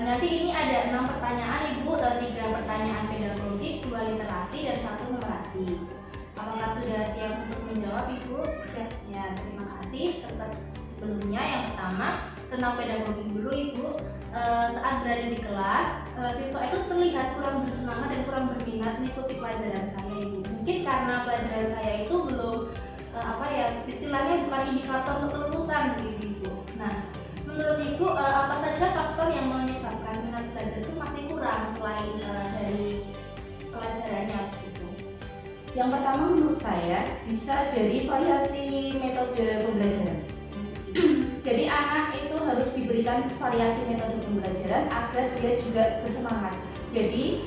Nanti ini ada 6 pertanyaan Ibu, 3 pertanyaan pedagogik, 2 literasi, dan 1 numerasi. Apakah sudah siap untuk menjawab Ibu? Siap. Ya, terima kasih. Seperti sebelumnya, yang pertama tentang pedagogik dulu Ibu. Saat berada di kelas, siswa itu terlihat kurang bersemangat dan kurang berminat mengikuti pelajaran saya Ibu. Mungkin karena pelajaran saya itu belum istilahnya bukan indikator untuk kelulusan begitu Ibu. Nah, menurut Ibu apa saja faktor yang menyebabkan minat belajar itu masih kurang selain dari pelajarannya begitu? Yang pertama menurut saya bisa dari variasi metode pembelajaran. Jadi anak itu harus diberikan variasi metode pembelajaran agar dia juga bersemangat. Jadi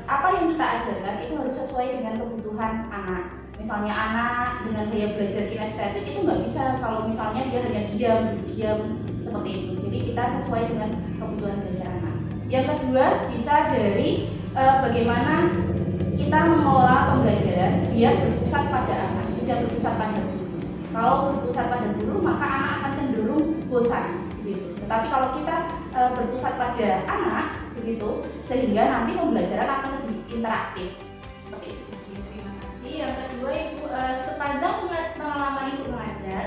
apa yang kita ajarkan itu harus sesuai dengan kebutuhan anak. Misalnya anak dengan gaya belajar kinestetik itu nggak bisa kalau misalnya dia hanya diam seperti itu. Jadi kita sesuai dengan kebutuhan belajar anak. Yang kedua bisa dari bagaimana kita mengelola pembelajaran biar berpusat pada anak, tidak berpusat pada guru. Kalau berpusat pada guru maka anak akan cenderung bosan, begitu. Tetapi kalau kita berpusat pada anak, begitu, sehingga nanti pembelajaran akan lebih interaktif. Seperti itu. Terima kasih. Yang kedua Ibu, sepanjang pengalaman Ibu mengajar,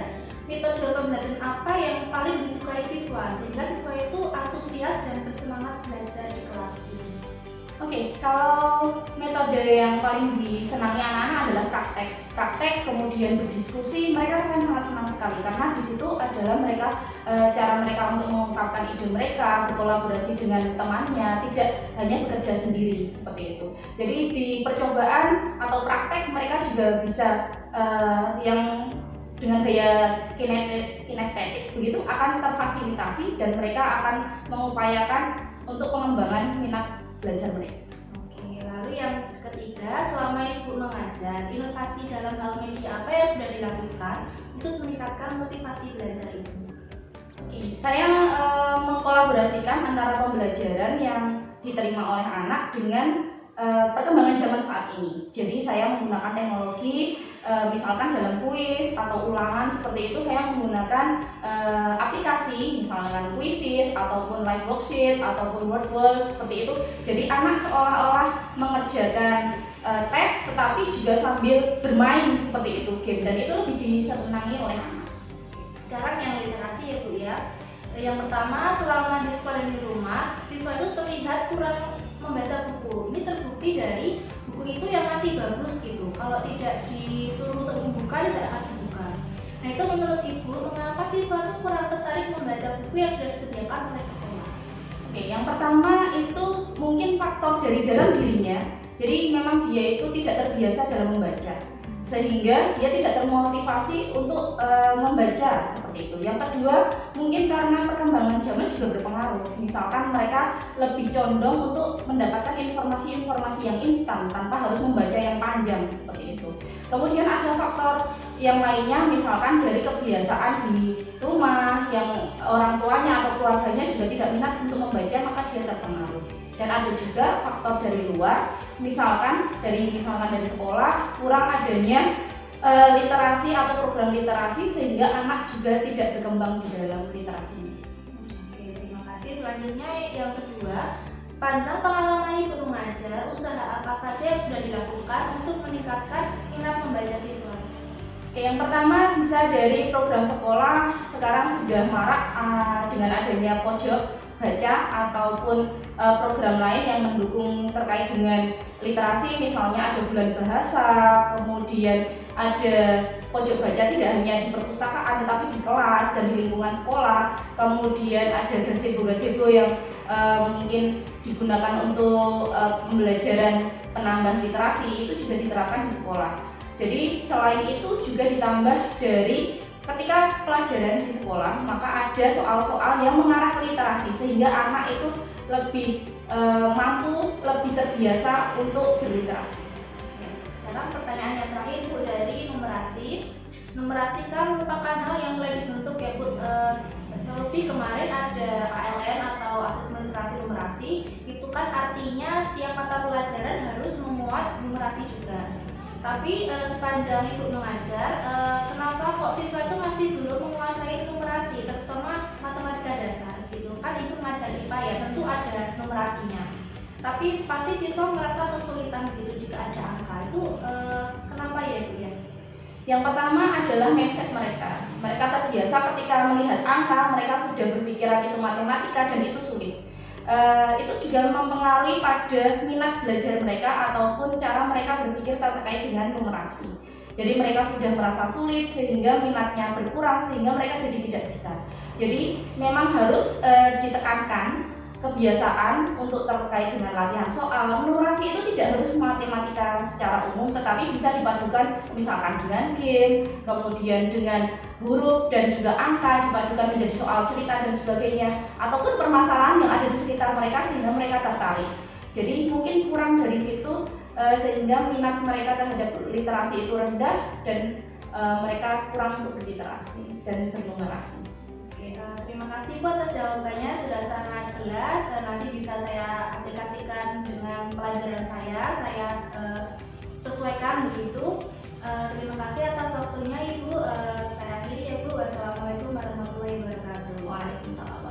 metode pembelajaran apa yang paling disukai siswa sehingga siswa itu antusias dan bersemangat belajar di kelas ini? Oke, kalau metode yang paling disenangi anak-anak adalah praktek, kemudian berdiskusi, mereka akan sangat senang sekali karena di situ adalah cara mereka untuk mengungkapkan ide mereka, berkolaborasi dengan temannya, tidak hanya bekerja sendiri seperti itu. Jadi di percobaan atau praktek mereka juga bisa yang dengan gaya kinestetik begitu akan terfasilitasi dan mereka akan mengupayakan untuk pengembangan minat belajar mereka. Oke, lalu yang ketiga, selama Ibu mengajar, inovasi dalam hal media apa yang sudah dilakukan untuk meningkatkan motivasi belajar Ibu? Oke, saya mengkolaborasikan antara pembelajaran yang diterima oleh anak dengan perkembangan zaman saat ini. Jadi saya menggunakan teknologi, misalkan dalam kuis atau ulangan seperti itu saya menggunakan aplikasi, misalkan Quizzes ataupun Live Worksheet ataupun Wordwall seperti itu. Jadi anak seolah-olah mengerjakan tes tetapi juga sambil bermain seperti itu game, dan itu lebih disenangi oleh anak. Sekarang yang literasi ya Bu ya. Yang pertama, selama di sekolah dan di rumah, siswa itu terlihat kurang membaca buku. Ini terbukti dari buku itu yang masih bagus gitu. Kalau tidak disuruh untuk membuka, tidak akan dibuka. Nah, itu menurut Ibu, mengapa siswa itu kurang tertarik membaca buku yang sudah disediakan oleh sekolah? Oke, yang pertama itu mungkin faktor dari dalam dirinya. Jadi memang dia itu tidak terbiasa dalam membaca, sehingga dia tidak termotivasi untuk membaca seperti itu. Yang kedua, mungkin karena perkembangan zaman juga berpengaruh. Misalkan mereka lebih condong untuk mendapatkan informasi-informasi yang instan tanpa harus membaca yang panjang seperti itu. Kemudian ada faktor yang lainnya, misalkan dari kebiasaan di rumah yang orang tuanya atau keluarganya juga tidak minat untuk membaca, maka dia terpengaruh. Dan ada juga faktor dari luar, misalkan dari sekolah kurang adanya literasi atau program literasi sehingga anak juga tidak berkembang di dalam literasinya. Oke, terima kasih. Selanjutnya yang kedua, sepanjang pengalaman Ibu mengajar, usaha apa saja yang sudah dilakukan untuk meningkatkan minat membaca siswa? Oke, yang pertama bisa dari program sekolah sekarang sudah marak dengan adanya pojok baca ataupun program lain yang mendukung terkait dengan literasi, misalnya ada bulan bahasa, kemudian ada pojok baca tidak hanya di perpustakaan tetapi di kelas dan di lingkungan sekolah, kemudian ada gazebo yang mungkin digunakan untuk pembelajaran penambah literasi, itu juga diterapkan di sekolah. Jadi selain itu juga ditambah dari ketika pelajaran di sekolah, maka ada soal-soal yang mengarah ke literasi sehingga anak itu lebih mampu, lebih terbiasa untuk berliterasi. Sekarang pertanyaan yang terakhir Bu, dari numerasi. Numerasi kan merupakan hal yang mulai dibentuk ya Bu. Terlebih kemarin ada ALN atau asesmen literasi numerasi. Itu kan artinya setiap mata pelajaran harus memuat numerasi juga. Tapi sepanjang Ibu mengajar, kenapa kok siswa itu masih belum menguasai numerasi, terutama matematika dasar gitu? Kan Ibu mengajar IPA ya, tentu ada numerasinya. Tapi pasti siswa merasa kesulitan gitu jika ada angka. Itu kenapa ya Ibu ya? Yang pertama adalah mindset mereka. Mereka terbiasa ketika melihat angka, mereka sudah berpikiran itu matematika dan itu sulit. Itu juga mempengaruhi pada minat belajar mereka ataupun cara mereka berpikir terkait dengan numerasi. Jadi mereka sudah merasa sulit sehingga minatnya berkurang sehingga mereka jadi tidak bisa. Jadi memang harus ditekankan kebiasaan untuk terkait dengan latihan soal. Numerasi itu tidak harus matematika secara umum, tetapi bisa dipadukan misalkan dengan game, kemudian dengan huruf dan juga angka dipadukan menjadi soal cerita dan sebagainya, ataupun permasalahan yang ada di sekitar mereka sehingga mereka tertarik. Jadi mungkin kurang dari situ sehingga minat mereka terhadap literasi itu rendah dan mereka kurang untuk berliterasi dan bernumerasi. Terima kasih Bu atas jawabannya, sudah sangat jelas dan nanti bisa saya aplikasikan dengan pelajaran saya sesuaikan begitu. Terima kasih atas waktunya Ibu. Saya akhiri ya Bu. Wassalamualaikum warahmatullahi wabarakatuh. Waalaikumsalam.